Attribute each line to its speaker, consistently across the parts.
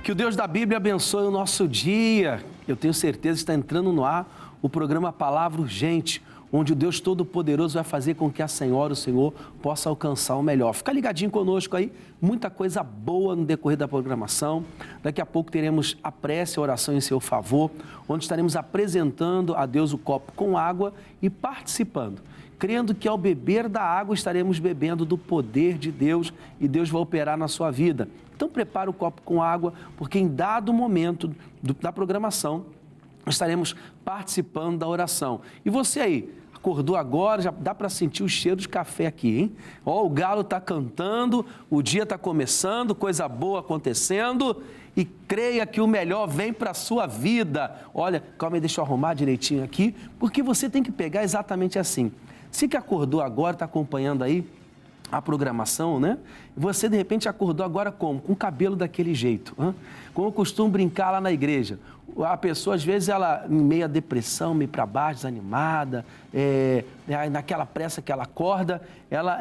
Speaker 1: Que o Deus da Bíblia abençoe o nosso dia. Eu tenho certeza que está entrando no ar o programa Palavra Urgente, onde o Deus Todo-Poderoso vai fazer com que a senhora, o Senhor, possa alcançar o melhor. Fica ligadinho conosco aí, muita coisa boa no decorrer da programação. Daqui a pouco teremos a prece, a oração em seu favor, onde estaremos apresentando a Deus o copo com água e participando, crendo que ao beber da água estaremos bebendo do poder de Deus e Deus vai operar na sua vida. Então prepara o copo com água, porque em dado momento da programação estaremos participando da oração. E você aí, acordou agora, já dá para sentir o cheiro de café aqui, hein? Ó, o galo está cantando, o dia está começando, coisa boa acontecendo e creia que o melhor vem para a sua vida. Olha, calma aí, deixa eu arrumar direitinho aqui, porque você tem que pegar exatamente assim. Se que acordou agora, está acompanhando aí a programação, né? Você, de repente, acordou agora como? Com o cabelo daquele jeito. Como eu costumo brincar lá na igreja. A pessoa, às vezes, ela em meio à depressão, meio para baixo, desanimada, naquela pressa que ela acorda, ela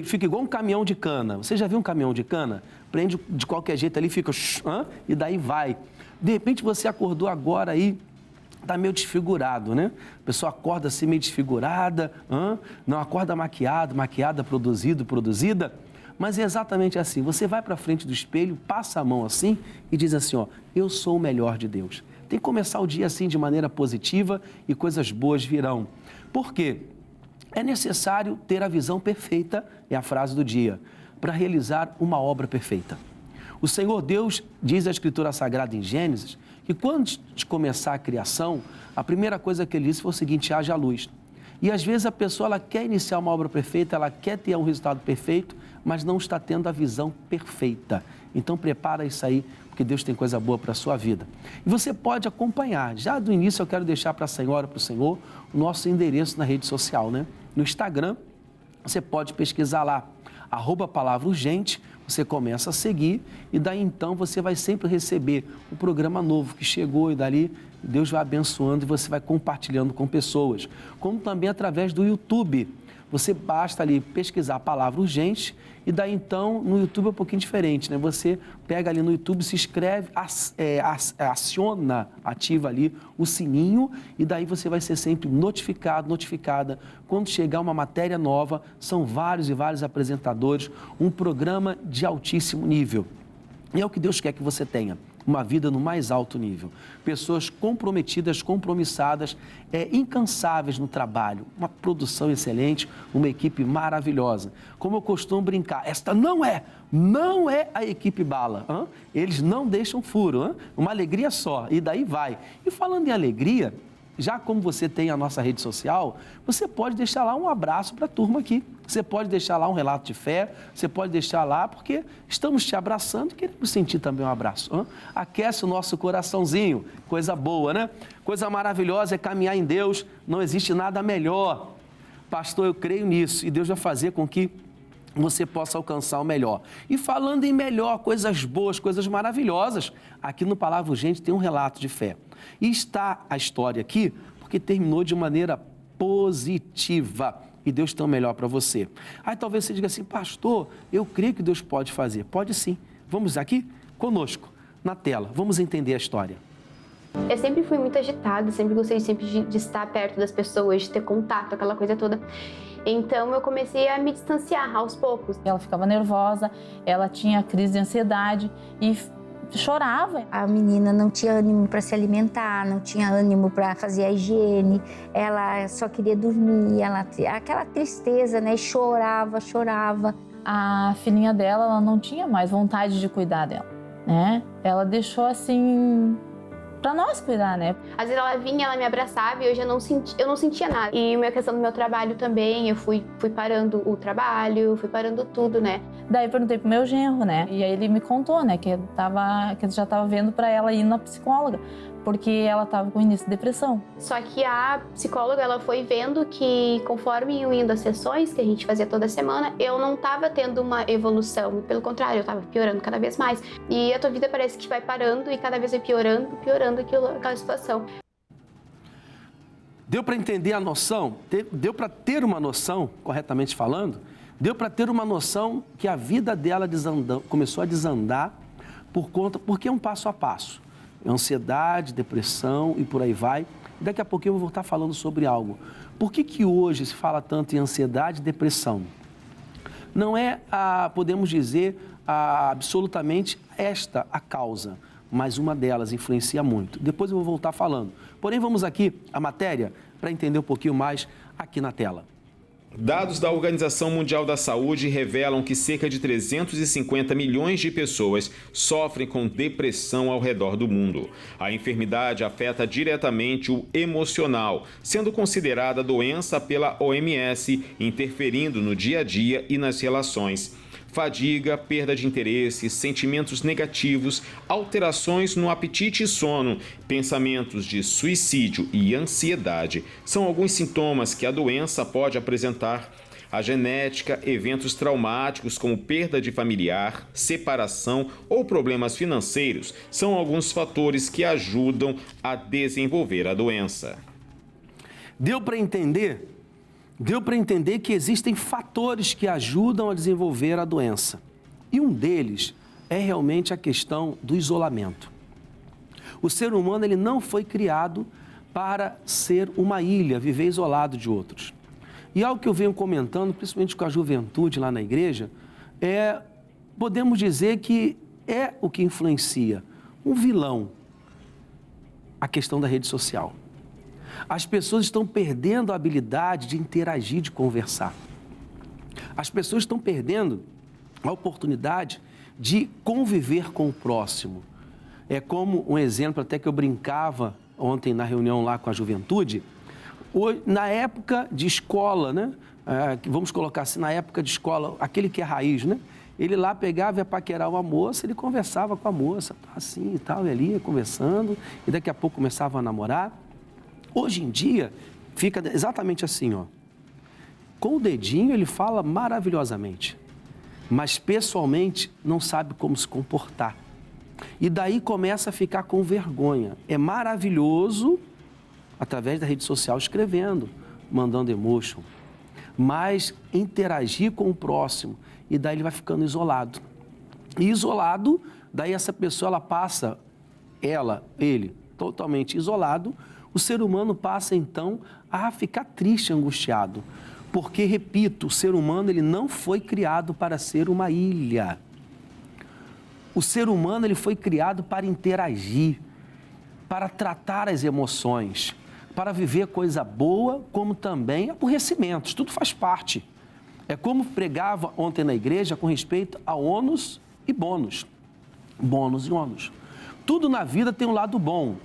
Speaker 1: fica igual um caminhão de cana. Você já viu um caminhão de cana? Prende de qualquer jeito ali, fica... e daí vai. De repente, você acordou agora aí, está meio desfigurado, né? A pessoa acorda assim meio desfigurada, não acorda maquiada, produzida, mas é exatamente assim. Você vai para frente do espelho, passa a mão assim e diz assim, ó, eu sou o melhor de Deus. Tem que começar o dia assim de maneira positiva e coisas boas virão. Por quê? É necessário ter a visão perfeita, é a frase do dia, para realizar uma obra perfeita. O Senhor Deus, diz a Escritura Sagrada em Gênesis, que quando de começar a criação, a primeira coisa que ele disse foi o seguinte, haja luz. E às vezes a pessoa ela quer iniciar uma obra perfeita, ela quer ter um resultado perfeito, mas não está tendo a visão perfeita. Então prepara isso aí, porque Deus tem coisa boa para a sua vida. E você pode acompanhar. Já do início eu quero deixar para a senhora, para o senhor, o nosso endereço na rede social, né? No Instagram, você pode pesquisar lá, @Palavra Urgente, você começa a seguir e daí então você vai sempre receber um programa novo que chegou e dali Deus vai abençoando e você vai compartilhando com pessoas. Como também através do YouTube. Você basta ali pesquisar a Palavra Urgente e daí então no YouTube é um pouquinho diferente, né? Você pega ali no YouTube, se inscreve, ativa ali o sininho e daí você vai ser sempre notificada. Quando chegar uma matéria nova, são vários e vários apresentadores, um programa de altíssimo nível. E é o que Deus quer que você tenha. Uma vida no mais alto nível. Pessoas comprometidas, compromissadas, incansáveis no trabalho. Uma produção excelente, uma equipe maravilhosa. Como eu costumo brincar, esta não é a equipe bala. Eles não deixam furo. Uma alegria só. E daí vai. E falando em alegria, já como você tem a nossa rede social, você pode deixar lá um abraço para a turma aqui. Você pode deixar lá um relato de fé, você pode deixar lá porque estamos te abraçando e queremos sentir também um abraço. Aquece o nosso coraçãozinho, coisa boa, né? Coisa maravilhosa é caminhar em Deus, não existe nada melhor. Pastor, eu creio nisso e Deus vai fazer com que você possa alcançar o melhor. E falando em melhor, coisas boas, coisas maravilhosas, aqui no Palavra Urgente tem um relato de fé. E está a história aqui porque terminou de maneira positiva. E Deus tem o melhor para você. Aí talvez você diga assim, pastor, eu creio que Deus pode fazer. Pode sim. Vamos aqui conosco, na tela. Vamos entender a história.
Speaker 2: Eu sempre fui muito agitada, sempre gostei de estar perto das pessoas, de ter contato, aquela coisa toda. Então eu comecei a me distanciar aos poucos.
Speaker 3: Ela ficava nervosa, ela tinha crise de ansiedade e chorava.
Speaker 4: A menina não tinha ânimo para se alimentar, não tinha ânimo para fazer a higiene, ela só queria dormir, aquela tristeza, né? Chorava.
Speaker 3: A filhinha dela, ela não tinha mais vontade de cuidar dela, né? Ela deixou assim para nós cuidar, né?
Speaker 2: Às vezes ela vinha, ela me abraçava e eu não sentia nada. E a questão do meu trabalho também, eu fui parando o trabalho, fui parando tudo, né?
Speaker 3: Daí eu perguntei pro meu genro, né? E aí ele me contou, né, que ele já tava vendo para ela ir na psicóloga, porque ela tava com início de depressão.
Speaker 2: Só que a psicóloga, ela foi vendo que conforme eu indo às sessões que a gente fazia toda semana, eu não tava tendo uma evolução, pelo contrário, eu tava piorando cada vez mais. E a tua vida parece que vai parando e cada vez vai piorando aquela situação.
Speaker 1: Deu para entender a noção? Deu para ter uma noção, corretamente falando? Deu para ter uma noção que a vida dela começou a desandar porque é um passo a passo. É ansiedade, depressão e por aí vai. Daqui a pouquinho eu vou voltar falando sobre algo. Por que hoje se fala tanto em ansiedade e depressão? Não é, podemos dizer, absolutamente esta a causa, mas uma delas influencia muito. Depois eu vou voltar falando. Porém, vamos aqui à matéria para entender um pouquinho mais aqui na tela.
Speaker 5: Dados da Organização Mundial da Saúde revelam que cerca de 350 milhões de pessoas sofrem com depressão ao redor do mundo. A enfermidade afeta diretamente o emocional, sendo considerada doença pela OMS, interferindo no dia a dia e nas relações. Fadiga, perda de interesse, sentimentos negativos, alterações no apetite e sono, pensamentos de suicídio e ansiedade são alguns sintomas que a doença pode apresentar. A genética, eventos traumáticos como perda de familiar, separação ou problemas financeiros são alguns fatores que ajudam a desenvolver a doença.
Speaker 1: Deu para entender? Deu para entender que existem fatores que ajudam a desenvolver a doença. E um deles é realmente a questão do isolamento. O ser humano ele não foi criado para ser uma ilha, viver isolado de outros. E algo que eu venho comentando, principalmente com a juventude lá na igreja, podemos dizer que é o que influencia um vilão, a questão da rede social. As pessoas estão perdendo a habilidade de interagir, de conversar. As pessoas estão perdendo a oportunidade de conviver com o próximo. É como um exemplo até que eu brincava ontem na reunião lá com a juventude. Na época de escola, né? Vamos colocar assim, na época de escola, aquele que é raiz, né? Ele lá pegava e ia paquerar uma moça, ele conversava com a moça, assim e tal, e ali ia conversando, e daqui a pouco começava a namorar. Hoje em dia, fica exatamente assim, ó. Com o dedinho ele fala maravilhosamente, mas pessoalmente não sabe como se comportar. E daí começa a ficar com vergonha. É maravilhoso, através da rede social, escrevendo, mandando emotion, mas interagir com o próximo, e daí ele vai ficando isolado. E isolado, daí essa pessoa, ela passa, ele, totalmente isolado. O ser humano passa, então, a ficar triste, angustiado. Porque, repito, o ser humano ele não foi criado para ser uma ilha. O ser humano ele foi criado para interagir, para tratar as emoções, para viver coisa boa, como também aborrecimentos. Tudo faz parte. É como pregava ontem na igreja com respeito a ônus e bônus. Bônus e ônus. Tudo na vida tem um lado bom.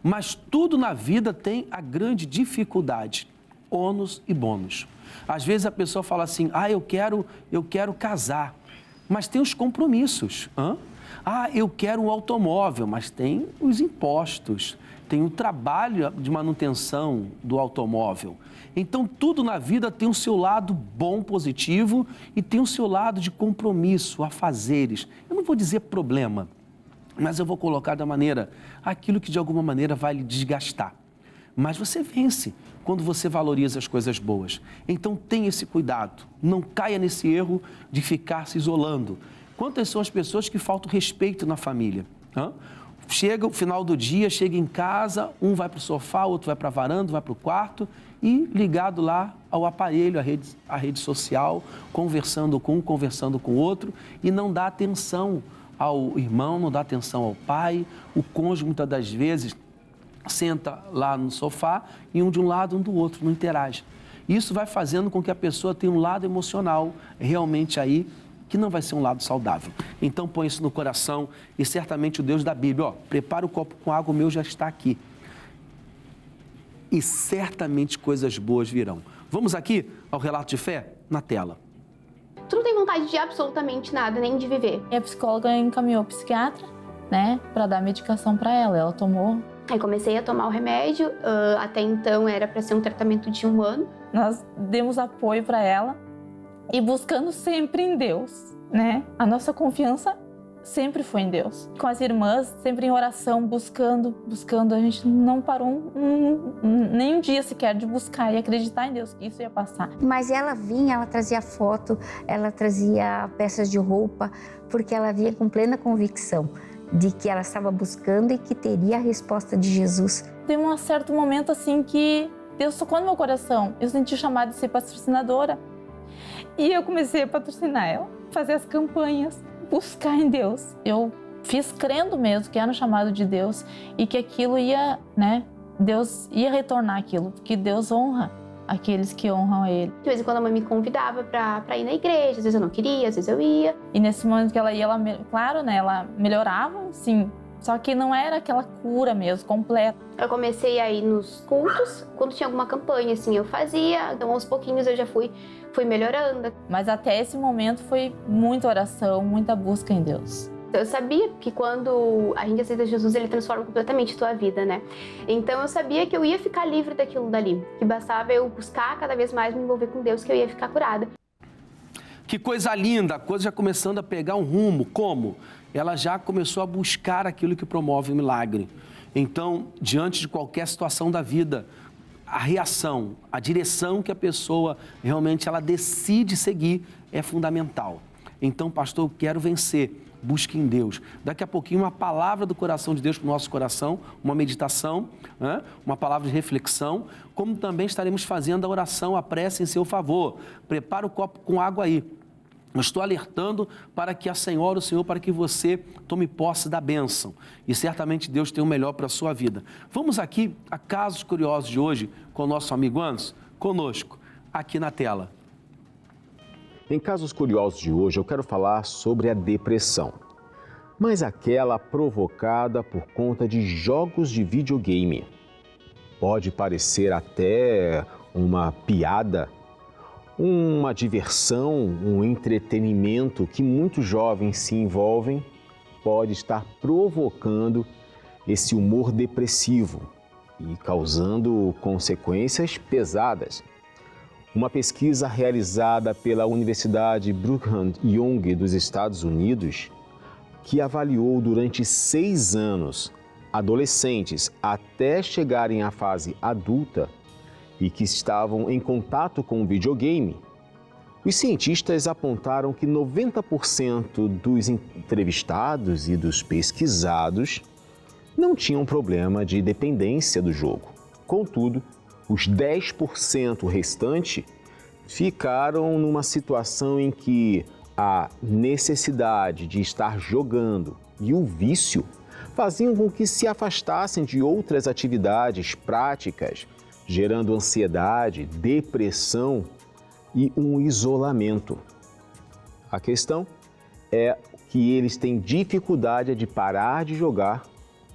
Speaker 1: Mas tudo na vida tem a grande dificuldade, ônus e bônus. Às vezes a pessoa fala assim, eu quero casar, mas tem os compromissos. Eu quero um automóvel, mas tem os impostos, tem o trabalho de manutenção do automóvel. Então tudo na vida tem o seu lado bom, positivo, e tem o seu lado de compromisso, afazeres. Eu não vou dizer problema, mas eu vou colocar da maneira, aquilo que de alguma maneira vai lhe desgastar. Mas você vence quando você valoriza as coisas boas. Então tenha esse cuidado, não caia nesse erro de ficar se isolando. Quantas são as pessoas que faltam respeito na família? Chega o final do dia, chega em casa, um vai para o sofá, outro vai para a varanda, vai para o quarto e ligado lá ao aparelho, à rede social, conversando com um, conversando com o outro, e não dá atenção ao irmão, não dá atenção ao pai. O cônjuge, muitas das vezes, senta lá no sofá e um de um lado, um do outro, não interage. Isso vai fazendo com que a pessoa tenha um lado emocional realmente aí que não vai ser um lado saudável. Então põe isso no coração e certamente o Deus da Bíblia, prepara o copo com água, o meu já está aqui. E certamente coisas boas virão. Vamos aqui ao relato de fé na tela.
Speaker 2: Tu não tem vontade de absolutamente nada, nem de viver.
Speaker 3: E a psicóloga encaminhou o psiquiatra, né, para dar medicação para ela. Ela tomou.
Speaker 2: Aí comecei a tomar o remédio. Até então era para ser um tratamento de 1 ano.
Speaker 3: Nós demos apoio para ela e buscando sempre em Deus, né? A nossa confiança sempre foi em Deus. Com as irmãs, sempre em oração, buscando. A gente não parou nem um dia sequer de buscar e acreditar em Deus que isso ia passar.
Speaker 4: Mas ela vinha, ela trazia foto, ela trazia peças de roupa, porque ela vinha com plena convicção de que ela estava buscando e que teria a resposta de Jesus.
Speaker 3: Tem um certo momento assim que Deus tocou no meu coração. Eu senti o chamado de ser patrocinadora. E eu comecei a patrocinar ela, fazer as campanhas, buscar em Deus. Eu fiz crendo mesmo que era um chamado de Deus e que aquilo ia, Deus ia retornar aquilo, porque Deus honra aqueles que honram a Ele.
Speaker 2: De vez em quando a mãe me convidava pra ir na igreja, às vezes eu não queria, às vezes eu ia.
Speaker 3: E nesse momento que ela ia, claro, ela melhorava, sim, só que não era aquela cura mesmo, completa.
Speaker 2: Eu comecei a ir nos cultos, quando tinha alguma campanha, assim, eu fazia, então aos pouquinhos eu já fui melhorando.
Speaker 3: Mas até esse momento foi muita oração, muita busca em Deus.
Speaker 2: Eu sabia que quando a gente aceita Jesus, ele transforma completamente a tua vida, né? Então eu sabia que eu ia ficar livre daquilo dali, que bastava eu buscar cada vez mais me envolver com Deus, que eu ia ficar curada.
Speaker 1: Que coisa linda, a coisa já começando a pegar um rumo. Como? Ela já começou a buscar aquilo que promove o milagre. Então, diante de qualquer situação da vida, a reação, a direção que a pessoa realmente ela decide seguir é fundamental. Então, pastor, eu quero vencer. Busque em Deus. Daqui a pouquinho, uma palavra do coração de Deus para o nosso coração, uma meditação, uma palavra de reflexão, como também estaremos fazendo a oração, a prece em seu favor. Prepara o copo com água aí. Eu estou alertando para que a Senhora, o Senhor, para que você tome posse da bênção. E certamente Deus tem o melhor para a sua vida. Vamos aqui a Casos Curiosos de hoje com o nosso amigo Anderson, conosco, aqui na tela.
Speaker 6: Em Casos Curiosos de hoje eu quero falar sobre a depressão, mas aquela provocada por conta de jogos de videogame. Pode parecer até uma piada, uma diversão, um entretenimento que muitos jovens se envolvem, pode estar provocando esse humor depressivo e causando consequências pesadas. Uma pesquisa realizada pela Universidade Brigham Young dos Estados Unidos, que avaliou durante 6 anos adolescentes até chegarem à fase adulta e que estavam em contato com o videogame, os cientistas apontaram que 90% dos entrevistados e dos pesquisados não tinham problema de dependência do jogo. Contudo, os 10% restante ficaram numa situação em que a necessidade de estar jogando e o vício faziam com que se afastassem de outras atividades práticas, gerando ansiedade, depressão e um isolamento. A questão é que eles têm dificuldade de parar de jogar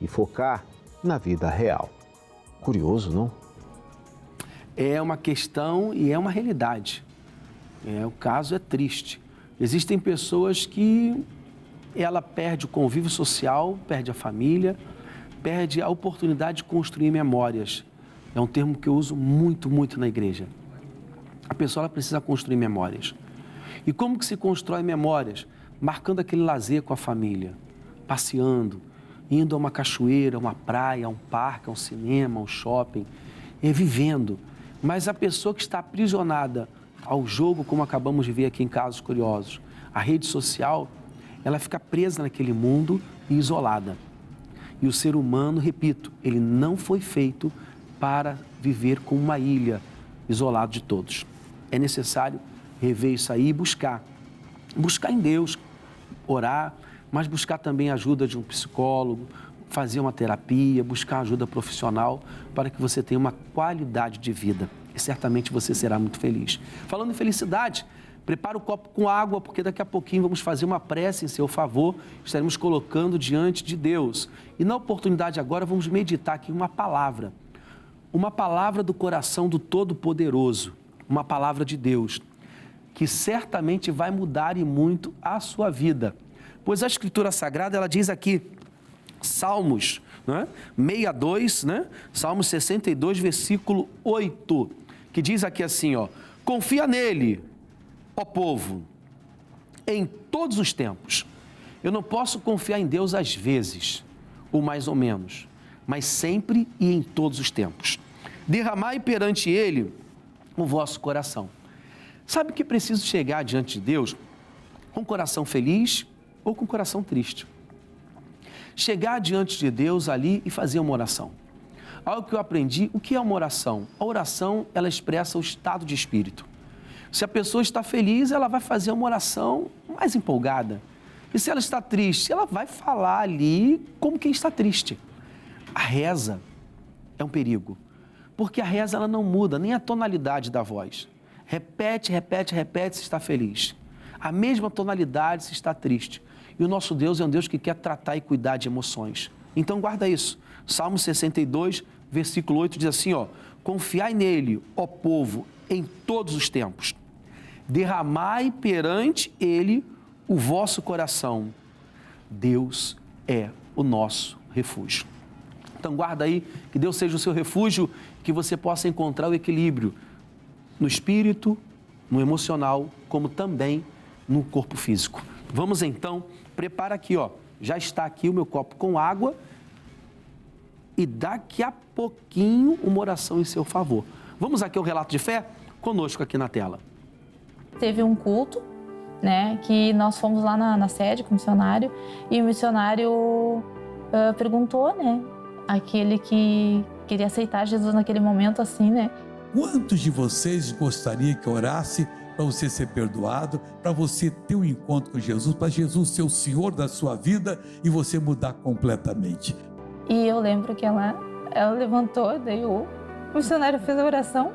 Speaker 6: e focar na vida real. Curioso, não?
Speaker 1: É uma questão e é uma realidade. O caso é triste. Existem pessoas que ela perde o convívio social, perde a família, perde a oportunidade de construir memórias. É um termo que eu uso muito, muito na igreja. A pessoa ela precisa construir memórias. E como que se constrói memórias? Marcando aquele lazer com a família, passeando, indo a uma cachoeira, a uma praia, a um parque, a um cinema, a um shopping, vivendo. Mas a pessoa que está aprisionada ao jogo, como acabamos de ver aqui em Casos Curiosos, a rede social, ela fica presa naquele mundo e isolada. E o ser humano, repito, ele não foi feito para viver como uma ilha, isolado de todos. É necessário rever isso aí e buscar em Deus, orar, mas buscar também a ajuda de um psicólogo, fazer uma terapia, buscar ajuda profissional para que você tenha uma qualidade de vida. E certamente você será muito feliz. Falando em felicidade, prepara o copo com água, porque daqui a pouquinho vamos fazer uma prece em seu favor. Estaremos colocando diante de Deus. E na oportunidade agora vamos meditar aqui uma palavra do coração do Todo-Poderoso, uma palavra de Deus, que certamente vai mudar e muito a sua vida. Pois a Escritura Sagrada, ela diz aqui, Salmos 62, Salmos 62, versículo 8, que diz aqui assim, confia nele, ó povo, em todos os tempos. Eu não posso confiar em Deus às vezes, ou mais ou menos, mas sempre e em todos os tempos. Derramai perante ele o vosso coração. Sabe que preciso chegar diante de Deus com o coração feliz ou com o coração triste? chegar diante de Deus ali e fazer uma oração. Algo que eu aprendi, o que é uma oração? A oração, ela expressa o estado de espírito. Se a pessoa está feliz, ela vai fazer uma oração mais empolgada. E se ela está triste, ela vai falar ali como quem está triste. A reza é um perigo, porque a reza ela não muda nem a tonalidade da voz. Repete, repete, repete se está feliz. A mesma tonalidade se está triste. E o nosso Deus é um Deus que quer tratar e cuidar de emoções. Então guarda isso. Salmo 62, versículo 8 diz assim, confiai nele, ó povo, em todos os tempos. Derramai perante ele o vosso coração. Deus é o nosso refúgio. Então guarda aí, que Deus seja o seu refúgio, que você possa encontrar o equilíbrio no espírito, no emocional, como também no corpo físico. Vamos então, prepara aqui, já está aqui o meu copo com água e daqui a pouquinho uma oração em seu favor. Vamos aqui ao relato de fé? Conosco aqui na tela.
Speaker 3: Teve um culto, né, que nós fomos lá na sede com o missionário e o missionário perguntou, né, aquele que queria aceitar Jesus naquele momento assim, né?
Speaker 7: Quantos de vocês gostariam que eu orasse para você ser perdoado, para você ter um encontro com Jesus, para Jesus ser o Senhor da sua vida e você mudar completamente?
Speaker 3: E eu lembro que ela levantou, daí o missionário fez a oração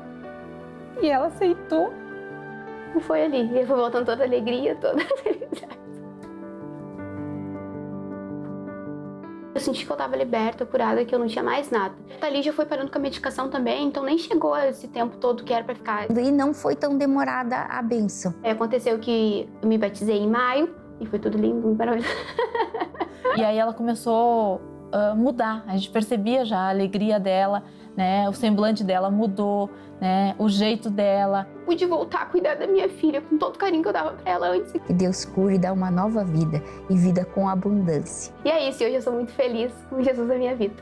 Speaker 3: e ela aceitou.
Speaker 2: E foi ali, e foi voltando toda a alegria, toda a felicidade. Eu senti que eu estava liberta, curada, que eu não tinha mais nada. Ali já foi parando com a medicação também, então nem chegou esse tempo todo que era para ficar.
Speaker 4: E não foi tão demorada a bênção.
Speaker 2: Aconteceu que eu me batizei em maio e foi tudo lindo, maravilhoso.
Speaker 3: E aí ela começou a mudar, a gente percebia já a alegria dela, né? O semblante dela mudou, né? O jeito dela.
Speaker 2: Pude voltar a cuidar da minha filha com todo o carinho que eu dava para ela antes.
Speaker 4: Que Deus cure e dá uma nova vida, e vida com abundância.
Speaker 2: E é isso, hoje eu sou muito feliz com Jesus na minha vida.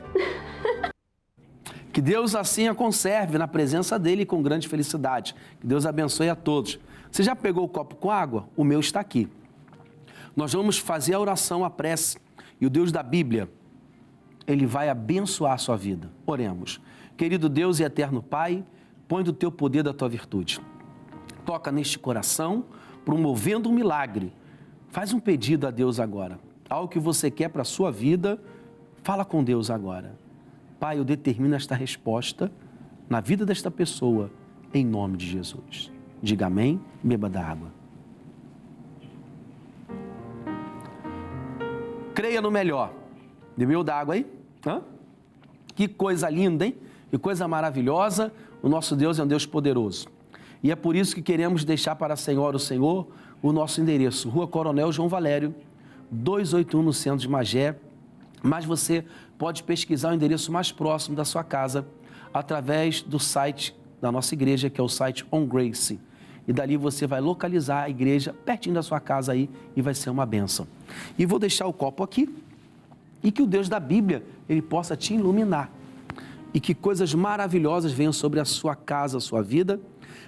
Speaker 1: Que Deus assim a conserve na presença dele com grande felicidade. Que Deus abençoe a todos. Você já pegou o copo com água? O meu está aqui. Nós vamos fazer a oração, a prece, e o Deus da Bíblia, ele vai abençoar a sua vida. Oremos. Querido Deus e eterno Pai, põe do teu poder, da tua virtude. Toca neste coração, promovendo um milagre. Faz um pedido a Deus agora. Algo que você quer para a sua vida, fala com Deus agora. Pai, eu determino esta resposta na vida desta pessoa, em nome de Jesus. Diga amém, beba da água. Creia no melhor. Bebeu da água aí? Que coisa linda, hein? Que coisa maravilhosa. O nosso Deus é um Deus poderoso. E é por isso que queremos deixar para a Senhora, o Senhor, o nosso endereço. Rua Coronel João Valério, 281, no centro de Magé. Mas você pode pesquisar o endereço mais próximo da sua casa através do site da nossa igreja, que é o site On Grace. E dali você vai localizar a igreja pertinho da sua casa aí e vai ser uma bênção. E vou deixar o copo aqui e que o Deus da Bíblia, ele possa te iluminar. E que coisas maravilhosas venham sobre a sua casa, a sua vida.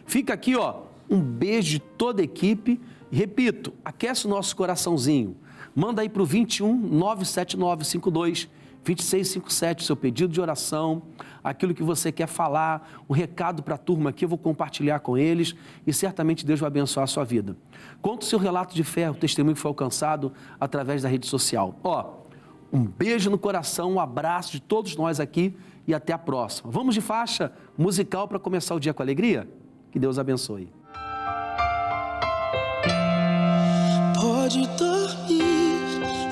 Speaker 1: Fica aqui, um beijo de toda a equipe. E repito, aquece o nosso coraçãozinho. Manda aí para o 21 97952 2657 o seu pedido de oração, aquilo que você quer falar, um recado para a turma aqui, eu vou compartilhar com eles e certamente Deus vai abençoar a sua vida. Conta o seu relato de fé, o testemunho que foi alcançado através da rede social. Um beijo no coração, um abraço de todos nós aqui e até a próxima. Vamos de faixa musical para começar o dia com alegria? Que Deus abençoe.
Speaker 8: Pode dormir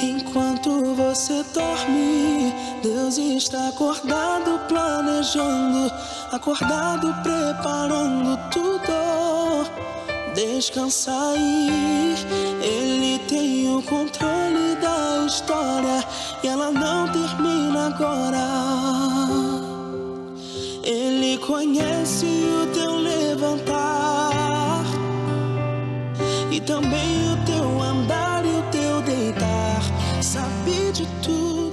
Speaker 8: enquanto você dorme. Deus está acordado, planejando, acordado, preparando tudo. Descansa aí, Ele tem o controle da história e ela não termina agora. Ele conhece o teu levantar e também o teu andar e o teu deitar. Sabe de tudo.